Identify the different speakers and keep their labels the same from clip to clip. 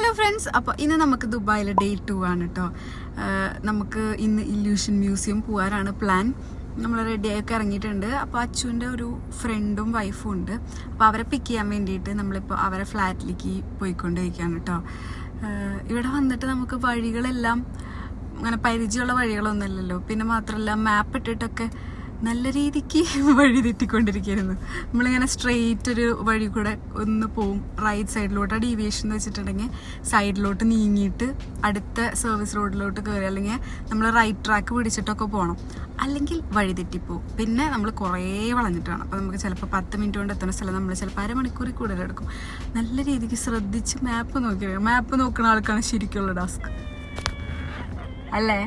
Speaker 1: Hello friends, അപ്പോൾ ഇന്ന് നമുക്ക് ദുബായിലെ ഡേ 2 ആണ് കേട്ടോ. നമുക്ക് ഇന്ന് ഇല്യൂഷൻ മ്യൂസിയം പോകാനാണ് പ്ലാൻ. നമ്മൾ റെഡിയായൊക്കെ ഇറങ്ങിയിട്ടുണ്ട്. അപ്പോൾ അച്ചുവിൻ്റെ ഒരു ഫ്രണ്ടും വൈഫും ഉണ്ട്. അപ്പോൾ അവരെ പിക്ക് ചെയ്യാൻ വേണ്ടിയിട്ട് നമ്മളിപ്പോൾ അവരെ ഫ്ലാറ്റിലേക്ക് പോയിക്കൊണ്ടിരിക്കുകയാണ് കേട്ടോ. ഇവിടെ വന്നിട്ട് നമുക്ക് വഴികളെല്ലാം അങ്ങനെ പരിചയമുള്ള വഴികളൊന്നുമില്ലല്ലോ. പിന്നെ മാത്രമല്ല മാപ്പ് ഇട്ടിട്ടൊക്കെ നല്ല രീതിക്ക് വഴി തെറ്റിക്കൊണ്ടിരിക്കുകയായിരുന്നു. നമ്മളിങ്ങനെ സ്ട്രെയിറ്റ് ഒരു വഴി കൂടെ ഒന്ന് പോവും. റൈറ്റ് സൈഡിലോട്ട് ഡീവിയേഷൻ എന്ന് വെച്ചിട്ടുണ്ടെങ്കിൽ സൈഡിലോട്ട് നീങ്ങിയിട്ട് അടുത്ത സർവീസ് റോഡിലോട്ട് കയറി, അല്ലെങ്കിൽ നമ്മൾ റൈറ്റ് ട്രാക്ക് പിടിച്ചിട്ടൊക്കെ പോകണം. അല്ലെങ്കിൽ വഴി തെറ്റിപ്പോവും. പിന്നെ നമ്മൾ കുറേ വളഞ്ഞിട്ട് വേണം. അപ്പോൾ നമുക്ക് ചിലപ്പോൾ 10 മിനിറ്റ് കൊണ്ട് എത്തുന്ന സ്ഥലം നമ്മൾ ചിലപ്പോൾ അരമണിക്കൂറിൽ കൂടുതൽ എടുക്കും. നല്ല രീതിക്ക് ശ്രദ്ധിച്ച് മാപ്പ് നോക്കിയാണ്. മാപ്പ് നോക്കുന്ന ആൾക്കാണ് ശരിക്കുള്ള ടാസ്ക് അല്ലേ?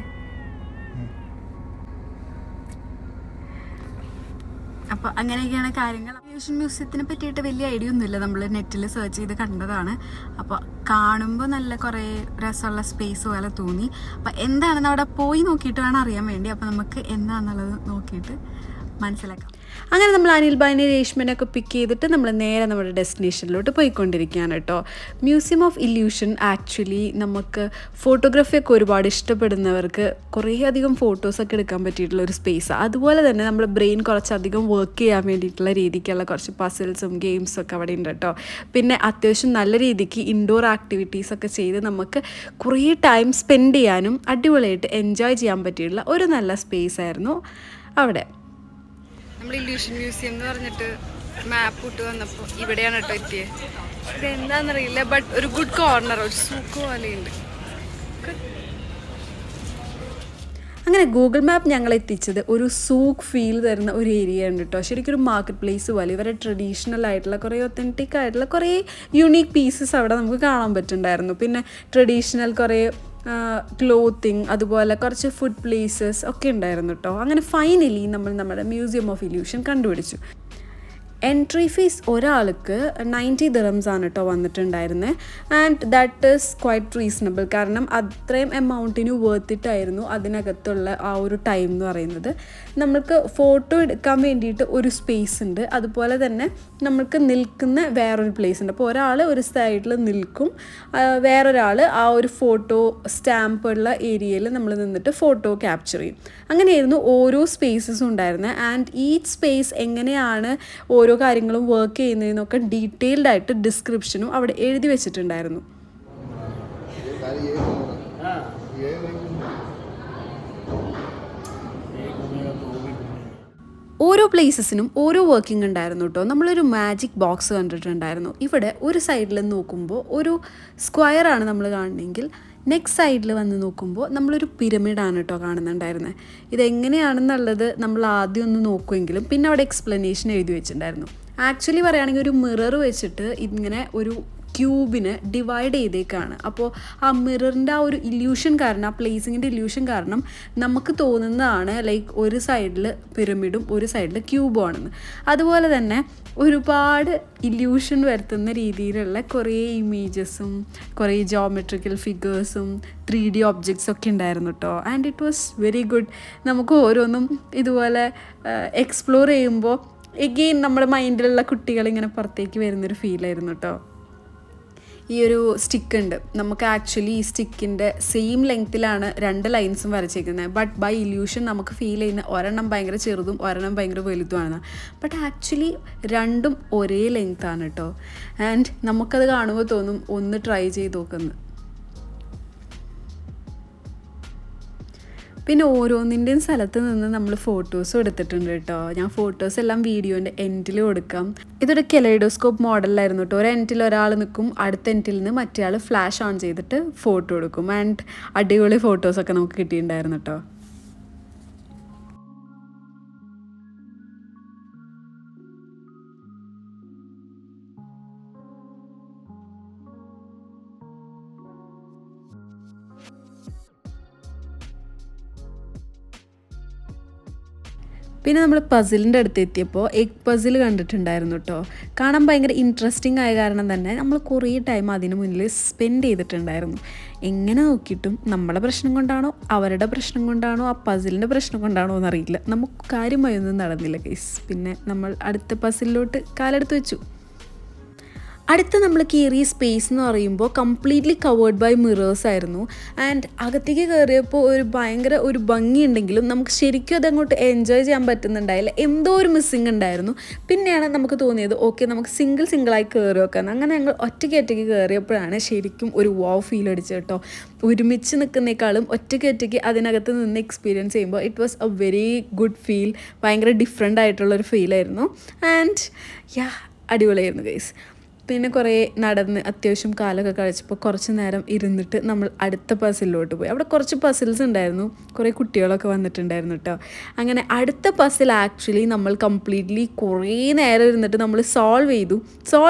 Speaker 1: അപ്പോൾ അങ്ങനെയൊക്കെയാണ് കാര്യങ്ങൾ. ഇല്യൂഷൻ മ്യൂസിയത്തിനെ പറ്റിയിട്ട് വലിയ ഐഡിയ ഒന്നുമില്ല. നമ്മൾ നെറ്റിൽ സെർച്ച് ചെയ്ത് കണ്ടതാണ്. അപ്പോൾ കാണുമ്പോൾ നല്ല കുറേ രസമുള്ള സ്പേസ് പോലെ തോന്നി. അപ്പോൾ എന്താണെന്ന് അവിടെ പോയി നോക്കിയിട്ട് വേണം അറിയാൻ വേണ്ടി. അപ്പോൾ നമുക്ക് എന്താണെന്നുള്ളത് നോക്കിയിട്ട് മനസ്സിലാക്കാം. അങ്ങനെ നമ്മൾ അനിൽ ഭായിനെ രേഷ്മനൊക്കെ പിക്ക് ചെയ്തിട്ട് നമ്മൾ നേരെ നമ്മുടെ ഡെസ്റ്റിനേഷനിലോട്ട് പോയിക്കൊണ്ടിരിക്കുകയാണ് കേട്ടോ. മ്യൂസിയം ഓഫ് ഇല്യൂഷൻ ആക്ച്വലി നമുക്ക് ഫോട്ടോഗ്രാഫിയൊക്കെ ഒരുപാട് ഇഷ്ടപ്പെടുന്നവർക്ക് കുറേ അധികം ഫോട്ടോസൊക്കെ എടുക്കാൻ പറ്റിയിട്ടുള്ള ഒരു സ്പേസാണ്. അതുപോലെ തന്നെ നമ്മുടെ ബ്രെയിൻ കുറച്ചധികം വർക്ക് ചെയ്യാൻ വേണ്ടിയിട്ടുള്ള രീതിക്കുള്ള കുറച്ച് പസിൽസും ഗെയിംസും ഒക്കെ അവിടെ ഉണ്ട് കേട്ടോ. പിന്നെ അത്യാവശ്യം നല്ല രീതിക്ക് ഇൻഡോർ ആക്ടിവിറ്റീസൊക്കെ ചെയ്ത് നമുക്ക് കുറേ ടൈം സ്പെൻഡ് ചെയ്യാനും അടിപൊളിയായിട്ട് എൻജോയ് ചെയ്യാൻ പറ്റിയിട്ടുള്ള ഒരു നല്ല സ്പേസ് ആയിരുന്നു അവിടെ. നമ്മൾ ഇല്യൂഷൻ മ്യൂസിയം എന്ന് പറഞ്ഞിട്ട് മാപ്പ് ഇട്ട് വന്നപ്പോൾ ഇവിടെയാണ് കേട്ടോ എത്തിയത്. ഇതെന്താണെന്നറിയില്ല, ബട്ട് ഒരു ഗുഡ് കോർണർ, ഒരു സൂക്ക് പോലെയുണ്ട്. അങ്ങനെ ഗൂഗിൾ മാപ്പ് ഞങ്ങൾ എത്തിച്ചത് ഒരു സൂക്ക് ഫീൽ തരുന്ന ഒരു ഏരിയ ഉണ്ട് കേട്ടോ. ശരിക്കും ഒരു മാർക്കറ്റ് പ്ലേസ് പോലെ. ഇവരെ ട്രഡീഷണൽ ആയിട്ടുള്ള കുറേ ഒത്തൻറ്റിക് ആയിട്ടുള്ള കുറേ യൂണീക്ക് പീസസ് അവിടെ നമുക്ക് കാണാൻ പറ്റുന്നുണ്ടായിരുന്നു. പിന്നെ ട്രഡീഷണൽ കുറേ ക്ലോത്തിങ്, അതുപോലെ കുറച്ച് ഫുഡ് പ്ലേസസ് ഒക്കെ ഉണ്ടായിരുന്നു കേട്ടോ. അങ്ങനെ ഫൈനലി നമ്മൾ നമ്മുടെ മ്യൂസിയം ഓഫ് ഇല്യൂഷൻ കണ്ടുപിടിച്ചു. എൻട്രി ഫീസ് ഒരാൾക്ക് 90 dirhams ആണ് കേട്ടോ വന്നിട്ടുണ്ടായിരുന്നത്. And that is quite reasonable. കാരണം അത്രയും എമൗണ്ടിന് വേർത്തിട്ടായിരുന്നു അതിനകത്തുള്ള ആ ഒരു ടൈം എന്ന് പറയുന്നത്. നമ്മൾക്ക് ഫോട്ടോ എടുക്കാൻ വേണ്ടിയിട്ട് ഒരു സ്പേസ് ഉണ്ട്. അതുപോലെ തന്നെ നമ്മൾക്ക് നിൽക്കുന്ന വേറൊരു പ്ലേസ് ഉണ്ട്. അപ്പോൾ ഒരാൾ ഒരു സൈഡിൽ നിൽക്കും, വേറൊരാൾ ആ ഒരു ഫോട്ടോ സ്റ്റാമ്പ് ഉള്ള ഏരിയയിൽ നമ്മൾ നിന്നിട്ട് ഫോട്ടോ ക്യാപ്ചർ ചെയ്യും. അങ്ങനെയായിരുന്നു ഓരോ സ്പേസസും ഉണ്ടായിരുന്നത്. ആൻഡ് ഈച്ച് സ്പേസ് എങ്ങനെയാണ് ഓരോ കാര്യങ്ങളും വർക്ക് ചെയ്യുന്നതിനൊക്കെ ഡീറ്റെയിൽഡ് ആയിട്ട് ഡിസ്ക്രിപ്ഷനും അവിടെ എഴുതി വെച്ചിട്ടുണ്ടായിരുന്നു. ഓരോ പ്ലേസസിനും ഓരോ വർക്കിംഗ് ഉണ്ടായിരുന്നു കേട്ടോ. നമ്മളൊരു മാജിക് ബോക്സ് കണ്ടിട്ടുണ്ടായിരുന്നു. ഇവിടെ ഒരു സൈഡിൽ നോക്കുമ്പോൾ ഒരു സ്ക്വയറാണ് നമ്മൾ കാണുന്നതെങ്കിൽ നെക്സ്റ്റ് സൈഡിൽ വന്ന് നോക്കുമ്പോൾ നമ്മളൊരു പിരമിഡാണ് കേട്ടോ കാണുന്നുണ്ടായിരുന്നത്. ഇതെങ്ങനെയാണെന്നുള്ളത് നമ്മൾ ആദ്യം ഒന്ന് നോക്കുമെങ്കിലും പിന്നെ അവിടെ എക്സ്പ്ലനേഷൻ എഴുതി വെച്ചിട്ടുണ്ടായിരുന്നു. ആക്ച്വലി പറയുകയാണെങ്കിൽ ഒരു മിറർ വെച്ചിട്ട് ഇങ്ങനെ ഒരു ക്യൂബിനെ ഡിവൈഡ് ചെയ്തേക്കാണ്. അപ്പോൾ ആ മിററിൻ്റെ ആ ഒരു ഇല്യൂഷൻ കാരണം, ആ പ്ലേസിങ്ങിൻ്റെ ഇല്യൂഷൻ കാരണം നമുക്ക് തോന്നുന്നതാണ് ലൈക്ക് ഒരു സൈഡിൽ പിരമിഡും ഒരു സൈഡിൽ ക്യൂബും ആണെന്ന്. അതുപോലെ തന്നെ ഒരുപാട് ഇല്യൂഷൻ വരുത്തുന്ന രീതിയിലുള്ള കുറേ ഇമേജസും കുറേ ജോമെട്രിക്കൽ ഫിഗേഴ്സും 3D ഒബ്ജക്ട്സ് ഒക്കെ ഉണ്ടായിരുന്നു കേട്ടോ. And it was very good. നമുക്ക് ഓരോന്നും ഇതുപോലെ എക്സ്പ്ലോർ ചെയ്യുമ്പോൾ എഗെയിൻ നമ്മുടെ മൈൻഡിലുള്ള കുട്ടികളിങ്ങനെ പുറത്തേക്ക് വരുന്നൊരു ഫീലായിരുന്നു കേട്ടോ. ഈ ഒരു സ്റ്റിക്ക് ഉണ്ട്. നമുക്ക് ആക്ച്വലി ഈ സ്റ്റിക്കിൻ്റെ സെയിം ലെങ്ത്തിലാണ് 2 ലൈൻസും വരച്ചേക്കുന്നത്. ബട്ട് ബൈ ഇല്യൂഷൻ നമുക്ക് ഫീൽ ചെയ്യുന്ന ഒരെണ്ണം ഭയങ്കര ചെറുതും ഒരെണ്ണം ഭയങ്കര വലുതുമാണ്. ബട്ട് ആക്ച്വലി രണ്ടും ഒരേ ലെങ്ത്താണ് കേട്ടോ. ആൻഡ് നമുക്കത് കാണുമ്പോൾ തോന്നും ഒന്ന് ട്രൈ ചെയ്ത് നോക്കുന്നു. പിന്നെ ഓരോന്നിൻ്റെയും സ്ഥലത്ത് നിന്ന് നമ്മൾ ഫോട്ടോസും എടുത്തിട്ടുണ്ട് കേട്ടോ. ഞാൻ ഫോട്ടോസ് എല്ലാം വീഡിയോൻ്റെ എൻഡിൽ കൊടുക്കാം. ഇതൊരു കെലൈഡോസ്കോപ്പ് മോഡലിലായിരുന്നു കേട്ടോ. ഒരു എൻഡിൽ ഒരാൾ നിൽക്കും, അടുത്ത എൻഡിൽ നിന്ന് മറ്റേ ആൾ ഫ്ലാഷ് ഓൺ ചെയ്തിട്ട് ഫോട്ടോ എടുക്കും. ആൻഡ് അടിപൊളി ഫോട്ടോസൊക്കെ നമുക്ക് കിട്ടിയിട്ടുണ്ടായിരുന്നു കേട്ടോ. പിന്നെ നമ്മൾ പസിലിൻ്റെ അടുത്ത് എത്തിയപ്പോൾ എഗ് പസിൽ കണ്ടിട്ടുണ്ടായിരുന്നു കേട്ടോ. കാണാൻ ഭയങ്കര ഇൻട്രസ്റ്റിംഗ് ആയ കാരണം തന്നെ നമ്മൾ കുറേ ടൈം അതിന് മുന്നിൽ സ്പെൻഡ് ചെയ്തിട്ടുണ്ടായിരുന്നു. എങ്ങനെ നോക്കിയിട്ടും നമ്മളെ പ്രശ്നം കൊണ്ടാണോ അവരുടെ പ്രശ്നം കൊണ്ടാണോ ആ പസിലിൻ്റെ പ്രശ്നം കൊണ്ടാണോ എന്നറിയില്ല, നമുക്ക് കാര്യമായൊന്നും നടന്നില്ല ഗൈസ്. പിന്നെ നമ്മൾ അടുത്ത പസിലിലോട്ട് കാലെടുത്ത് വെച്ചു. അടുത്ത നമ്മൾ കയറിയ സ്പേസ് എന്ന് പറയുമ്പോൾ കംപ്ലീറ്റ്ലി കവേർഡ് ബൈ മിറേഴ്സ് ആയിരുന്നു. ആൻഡ് അകത്തേക്ക് കയറിയപ്പോൾ ഭയങ്കര ഒരു ഭംഗിയുണ്ടെങ്കിലും നമുക്ക് ശരിക്കും അതങ്ങോട്ട് എൻജോയ് ചെയ്യാൻ പറ്റുന്നുണ്ടായില്ല. എന്തോ ഒരു മിസ്സിങ് ഉണ്ടായിരുന്നു. പിന്നെയാണ് നമുക്ക് തോന്നിയത് ഓക്കെ നമുക്ക് സിംഗിളായി കയറി വെക്കാം. അങ്ങനെ ഞങ്ങൾ ഒറ്റയ്ക്ക് കയറിയപ്പോഴാണ് ശരിക്കും ഒരു വാവ് ഫീൽ അടിച്ചത് കേട്ടോ. ഒരുമിച്ച് നിൽക്കുന്നേക്കാളും ഒറ്റയ്ക്ക് അതിനകത്ത് നിന്ന് എക്സ്പീരിയൻസ് ചെയ്യുമ്പോൾ it was A very good feel. ഭയങ്കര ഡിഫറെൻ്റ് ആയിട്ടുള്ളൊരു ഫീലായിരുന്നു. ആൻഡ് അടിപൊളിയായിരുന്നു ഗൈസ്. പിന്നെ കുറേ നടന്ന് അത്യാവശ്യം കാലൊക്കെ കഴിച്ചപ്പോൾ കുറച്ച് നേരം ഇരുന്നിട്ട് നമ്മൾ അടുത്ത പസിലോട്ട് പോയി. അവിടെ കുറച്ച് പസിൽസ് ഉണ്ടായിരുന്നു, കുറേ കുട്ടികളൊക്കെ വന്നിട്ടുണ്ടായിരുന്നു കേട്ടോ. അങ്ങനെ അടുത്ത പസിൽ ആക്ച്വലി നമ്മൾ കംപ്ലീറ്റ്ലി കുറേ നേരം ഇരുന്നിട്ട് നമ്മൾ സോൾവ്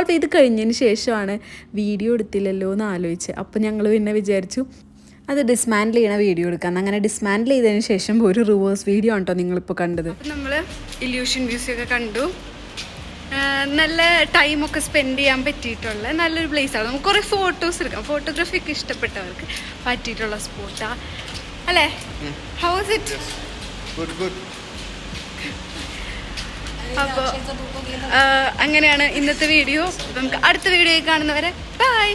Speaker 1: ചെയ്ത് കഴിഞ്ഞതിന് ശേഷമാണ് വീഡിയോ എടുത്തില്ലല്ലോ എന്ന് ആലോചിച്ച്. അപ്പോൾ ഞങ്ങൾ പിന്നെ വിചാരിച്ചു അത് ഡിസ്മാൻഡിൽ ചെയ്യണ വീഡിയോ എടുക്കാം. അങ്ങനെ ഡിസ്മാൻഡിൽ ചെയ്തതിന് ശേഷം ഒരു റിവേഴ്സ് വീഡിയോ ആണ് കേട്ടോ നിങ്ങളിപ്പോൾ കണ്ടത്. അപ്പോൾ നമ്മൾ ഇല്യൂഷൻ മ്യൂസിയൊക്കെ കണ്ടു. നല്ല ടൈമൊക്കെ സ്പെൻഡ് ചെയ്യാൻ പറ്റിയിട്ടുള്ള നല്ലൊരു പ്ലേസാണ്. നമുക്ക് കുറേ ഫോട്ടോസ് എടുക്കാം. ഫോട്ടോഗ്രാഫിയൊക്കെ ഇഷ്ടപ്പെട്ടവർക്ക് പറ്റിയിട്ടുള്ള സ്പോട്ടാണ് അല്ലേ? How was it? അപ്പോൾ അങ്ങനെയാണ് ഇന്നത്തെ വീഡിയോ. നമുക്ക് അടുത്ത വീഡിയോയിൽ കാണുന്നവരെ ബൈ.